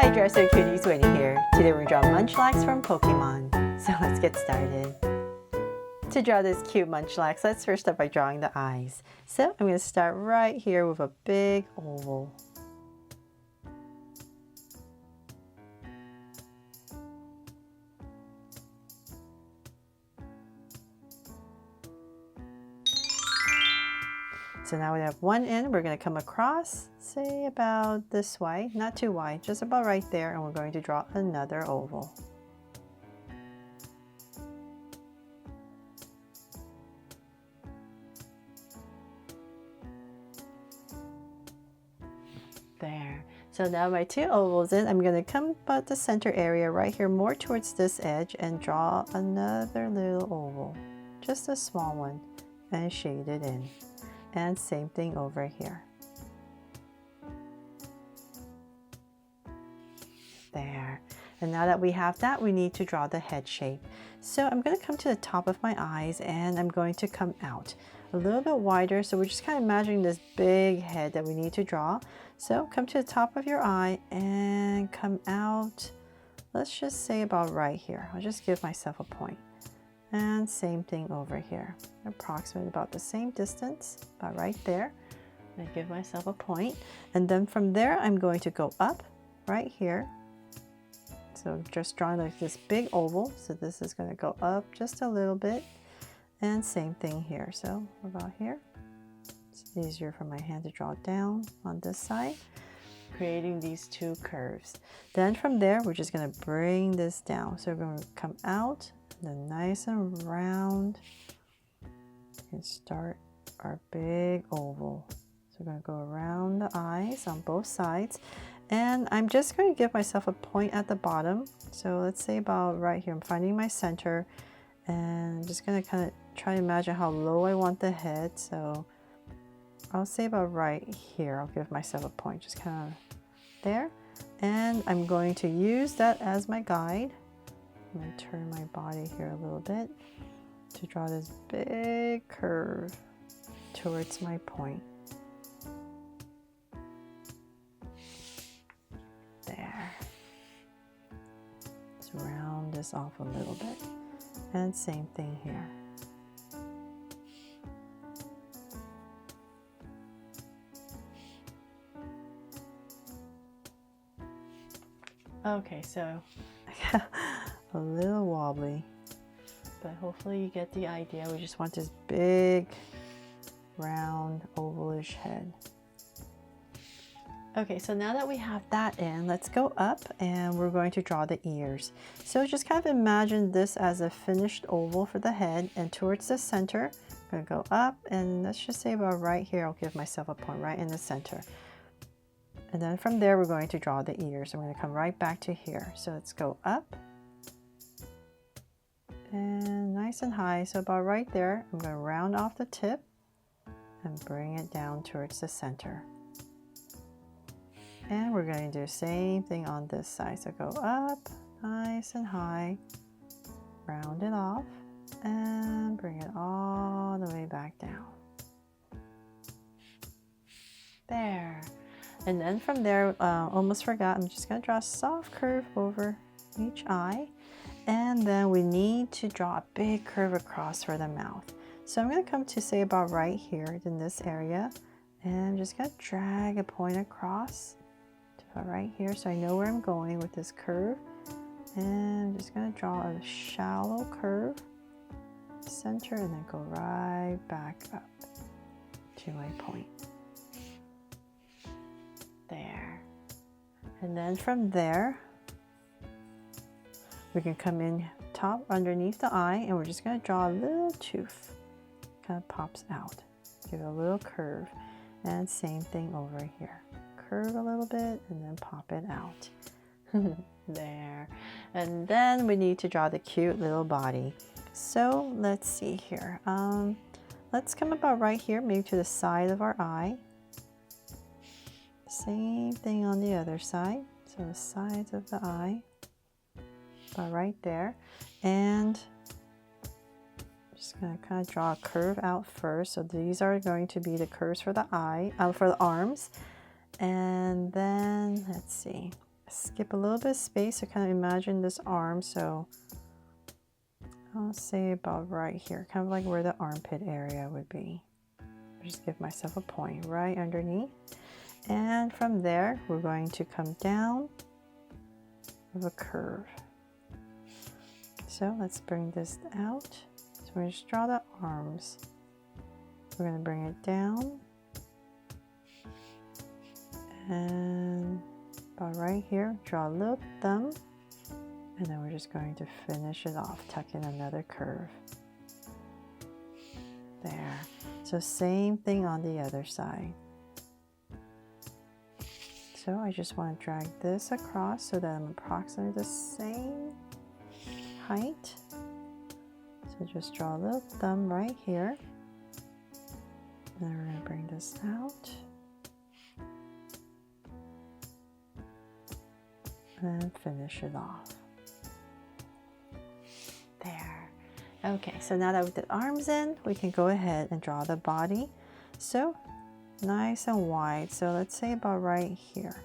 Hi Dresser Cuties, Winnie here. Today we're going to draw Munchlax from Pokemon. So let's get started. To draw this cute Munchlax, let's first start by drawing the eyes. So I'm going to start right here with a big oval. So now we have one end, we're going to come across, say about this wide, not too wide, just about right there, and we're going to draw another oval. There. So now my two ovals in, I'm going to come about the center area right here, more towards this edge, and draw another little oval, just a small one, and shade it in. And same thing over here. There. And now that we have that, we need to draw the head shape. So I'm going to come to the top of my eyes and I'm going to come out a little bit wider. So we're just kind of imagining this big head that we need to draw. So come to the top of your eye and come out. Let's just say about right here. I'll just give myself a point. And same thing over here, approximately about the same distance, about right there. I give myself a point, and then from there I'm going to go up right here. So just drawing like this big oval, so this is going to go up just a little bit, and same thing here. So about here, it's easier for my hand to draw down on this side, creating these two curves. Then from there we're just going to bring this down, so we're going to come out. Then nice and round, and start our big oval. So we're going to go around the eyes on both sides, and I'm just going to give myself a point at the bottom. So let's say about right here, I'm finding my center, and I'm just going to kind of try to imagine how low I want the head. So I'll say about right here, I'll give myself a point, just kind of there, and I'm going to use that as my guide. I'm going to turn my body here a little bit to draw this big curve towards my point. There. Let's round this off a little bit. And same thing here. Okay, so a little wobbly, but hopefully you get the idea. We just want this big round ovalish head. Okay, so now that we have that in, let's go up and we're going to draw the ears. So just kind of imagine this as a finished oval for the head, and towards the center I'm going to go up, and let's just say about right here, I'll give myself a point right in the center. And then from there we're going to draw the ears. I'm going to come right back to here. So let's go up and nice and high, so about right there. I'm going to round off the tip and bring it down towards the center. And we're going to do the same thing on this side. So go up nice and high, round it off, and bring it all the way back down. There. And then from there, almost forgot, I'm just going to draw a soft curve over each eye. And then we need to draw a big curve across for the mouth. So I'm going to come to say about right here in this area, and I'm just going to drag a point across to about right here so I know where I'm going with this curve. And I'm just going to draw a shallow curve, center, and then go right back up to my point. There. And then from there, we can come in top underneath the eye, and we're just going to draw a little tooth. Kind of pops out. Give it a little curve. And same thing over here. Curve a little bit and then pop it out. There. And then we need to draw the cute little body. So let's see here. Let's come about right here, maybe to the side of our eye. Same thing on the other side. So the sides of the eye. About right there, and I'm just going to kind of draw a curve out first. So these are going to be the curves for the eye, for the arms, and then let's see. skip a little bit of space to kind of imagine this arm. So I'll say about right here, kind of like where the armpit area would be. Just give myself a point right underneath. And from there, we're going to come down with a curve. So let's bring this out. So we're just draw the arms. We're going to bring it down. And about right here, draw a little thumb. And then we're just going to finish it off, tuck in another curve. There. So same thing on the other side. So I just want to drag this across so that I'm approximately the same height. So just draw a little thumb right here. And then we're going to bring this out. And then finish it off. There. Okay, so now that we did arms in, we can go ahead and draw the body. So nice and wide. So let's say about right here.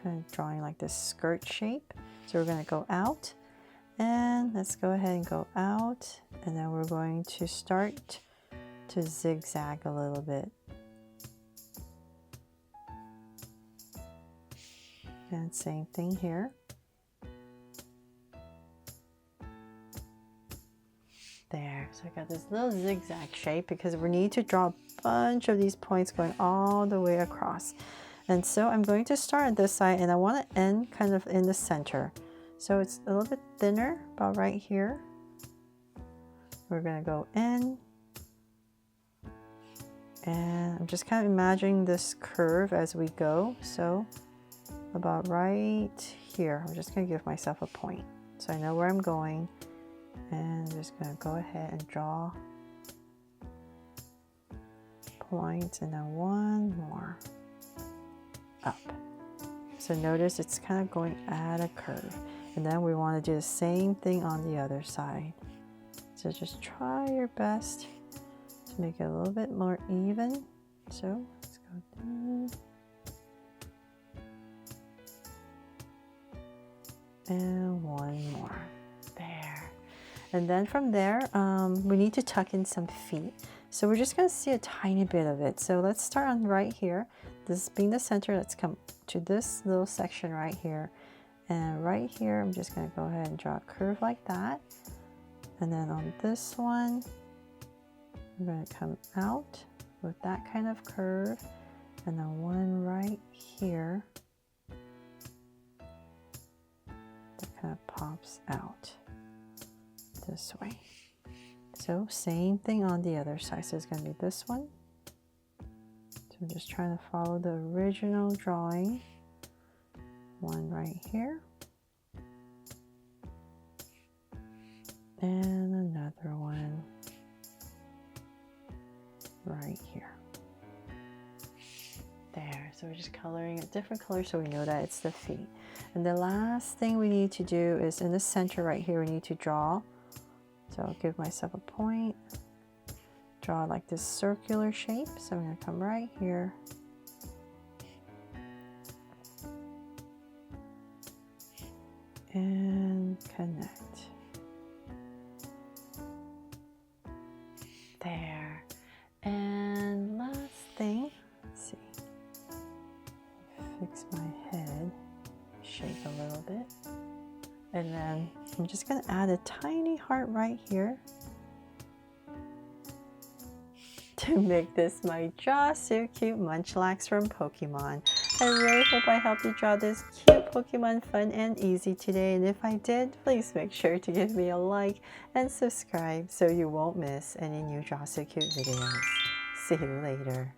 Kind of drawing like this skirt shape. So we're going to go out. And let's go ahead and go out. And then we're going to start to zigzag a little bit. And same thing here. There, so I got this little zigzag shape because we need to draw a bunch of these points going all the way across. And so I'm going to start on this side and I want to end kind of in the center. So it's a little bit thinner, about right here. We're going to go in. And I'm just kind of imagining this curve as we go. So about right here, I'm just going to give myself a point. So I know where I'm going. And I'm just going to go ahead and draw points and then one more up. So notice it's kind of going at a curve. And then we want to do the same thing on the other side. So just try your best to make it a little bit more even. So let's go down. And one more. There. And then from there, we need to tuck in some feet. So we're just going to see a tiny bit of it. So let's start on right here. This being the center, let's come to this little section right here. And right here, I'm just going to go ahead and draw a curve like that. And then on this one, I'm going to come out with that kind of curve. And then one right here that kind of pops out this way. So same thing on the other side. So it's going to be this one. So I'm just trying to follow the original drawing. One right here. And another one right here. There. So we're just coloring a different color so we know that it's the feet. And the last thing we need to do is in the center right here, we need to draw. So I'll give myself a point. Draw like this circular shape. So I'm going to come right here. And connect. There. And last thing, let's see. Fix my head, shake a little bit. And then I'm just going to add a tiny heart right here to make this my Draw So Cute Munchlax from Pokemon. I really hope I helped you draw this cute Pokemon fun and easy today. And if I did, please make sure to give me a like and subscribe so you won't miss any new Draw So Cute videos. See you later.